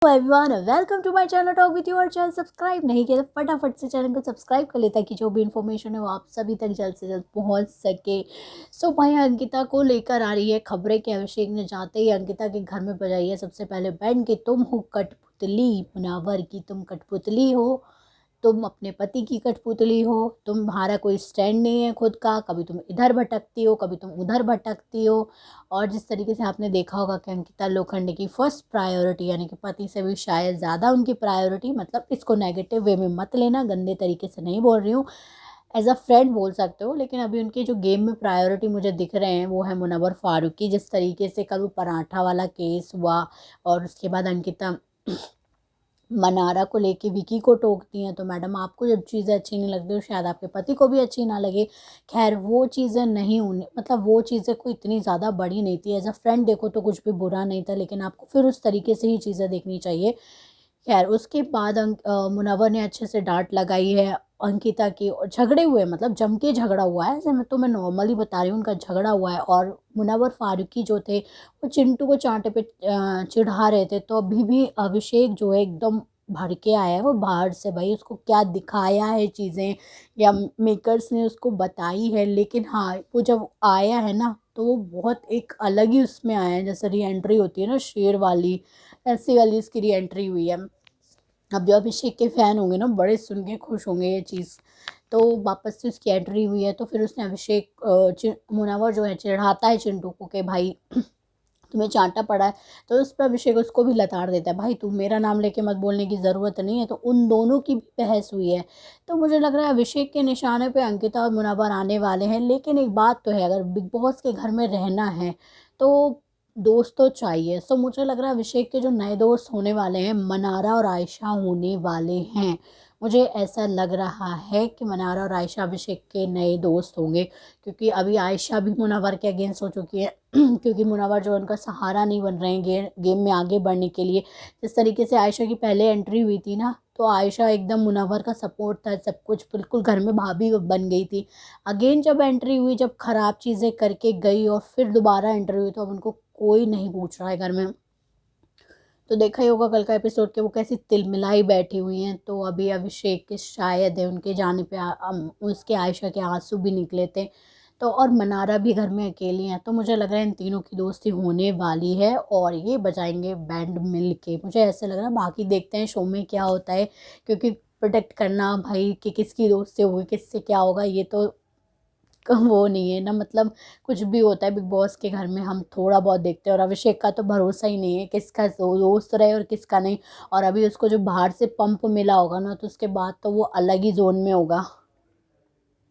Everyone welcome to my channel talk with you. और channel subscribe नहीं किया तो फटाफट से चैनल को सब्सक्राइब कर ले ताकि जो भी इन्फॉर्मेशन है वो आप सभी तक जल्द से जल्द पहुंच सके। सो भाई अंकिता को लेकर आ रही है खबरें कि अभिषेक ने जाते ही अंकिता के घर में बजाई है सबसे पहले बैंड कि तुम हो कठपुतली मुनावर की, तुम कठपुतली हो, तुम अपने पति की कठपुतली हो, तुम्हारा कोई स्टैंड नहीं है खुद का, कभी तुम इधर भटकती हो कभी तुम उधर भटकती हो। और जिस तरीके से आपने देखा होगा कि अंकिता लोखंडे की फर्स्ट प्रायोरिटी यानी कि पति से भी शायद ज़्यादा उनकी प्रायोरिटी, मतलब इसको नेगेटिव वे में मत लेना, गंदे तरीके से नहीं बोल रही हूँ, एज अ फ्रेंड बोल सकते हो, लेकिन अभी उनके जो गेम में प्रायोरिटी मुझे दिख रहे हैं वो है मुनव्वर फारूकी। जिस तरीके से कल वो पराठा वाला केस हुआ और उसके बाद अंकिता मनारा को लेके विकी को टोकती हैं, तो मैडम आपको जब चीज़ें अच्छी नहीं लगती तो शायद आपके पति को भी अच्छी ना लगे। खैर वो चीज़ें नहीं होनी, मतलब वो चीज़ें कोई इतनी ज़्यादा बड़ी नहीं थी, एज अ फ्रेंड देखो तो कुछ भी बुरा नहीं था, लेकिन आपको फिर उस तरीके से ही चीज़ें देखनी चाहिए। खैर उसके बाद मुनव्वर ने अच्छे से डांट लगाई है अंकिता की, और झगड़े हुए, मतलब जम के झगड़ा हुआ है, ऐसे मैं नॉर्मली बता रही हूँ, उनका झगड़ा हुआ है। और मुनव्वर फारूकी जो थे वो चिंटू को चांटे पे चिढ़ा रहे थे, तो अभी भी अभिषेक जो है एकदम भर के आया है वो बाहर से, भाई उसको क्या दिखाया है चीज़ें या मेकर्स ने उसको बताई है, लेकिन हाँ वो जब आया है ना तो वो बहुत एक अलग ही उसमें आया है, जैसे री एंट्री होती है ना शेर वाली, ऐसी वाली उसकी री एंट्री हुई है। अब जो अभिषेक के फ़ैन होंगे ना बड़े सुन के खुश होंगे ये चीज़। तो वापस से उसकी एंट्री हुई है, तो फिर उसने अभिषेक मुनावर जो है चिढ़ाता है चिंटू को कि भाई तुम्हें चांटा पड़ा है, तो उस पर अभिषेक उसको भी लताड़ देता है, भाई तू मेरा नाम लेके मत बोलने की ज़रूरत नहीं है। तो उन दोनों की भी बहस हुई है। तो मुझे लग रहा है अभिषेक के निशाने पे अंकिता और मुनव्वर आने वाले हैं, लेकिन एक बात तो है, अगर बिग बॉस के घर में रहना है तो दोस्त तो चाहिए। सो मुझे लग रहा है अभिषेक के जो नए दोस्त होने वाले हैं मनारा और आयशा होने वाले हैं। मुझे ऐसा लग रहा है कि मनारा और आयशा अभिषेक के नए दोस्त होंगे, क्योंकि अभी आयशा भी मुनव्वर के अगेंस्ट हो चुकी है क्योंकि मुनव्वर जो उनका सहारा नहीं बन रहे हैं गेम में आगे बढ़ने के लिए। जिस तरीके से आयशा की पहले एंट्री हुई थी ना, तो आयशा एकदम मुनव्वर का सपोर्ट था, सब कुछ बिल्कुल घर में भाभी बन गई थी। अगेन जब एंट्री हुई, जब ख़राब चीज़ें करके गई और फिर दोबारा एंट्री हुई, तो अब उनको कोई नहीं पूछ रहा है घर में। तो देखा ही होगा कल का एपिसोड के वो कैसी तिलमिलाई बैठी हुई हैं। तो अभी अभिषेक के शायद है उनके जाने पे उसके आयशा के आंसू भी निकले थे। तो और मनारा भी घर में अकेली हैं, तो मुझे लग रहा है इन तीनों की दोस्ती होने वाली है और ये बजाएंगे बैंड मिल के, मुझे ऐसे लग रहा है। बाकी देखते हैं शो में क्या होता है, क्योंकि प्रोटेक्ट करना भाई कि किसकी दोस्ती होगी किससे क्या होगा ये तो वो नहीं है ना, मतलब कुछ भी होता है बिग बॉस के घर में हम थोड़ा बहुत देखते हैं, और अभिषेक का तो भरोसा ही नहीं है किसका दोस्त रहे और किसका नहीं। और अभी उसको जो बाहर से पंप मिला होगा ना, तो उसके बाद तो वो अलग ही जोन में होगा।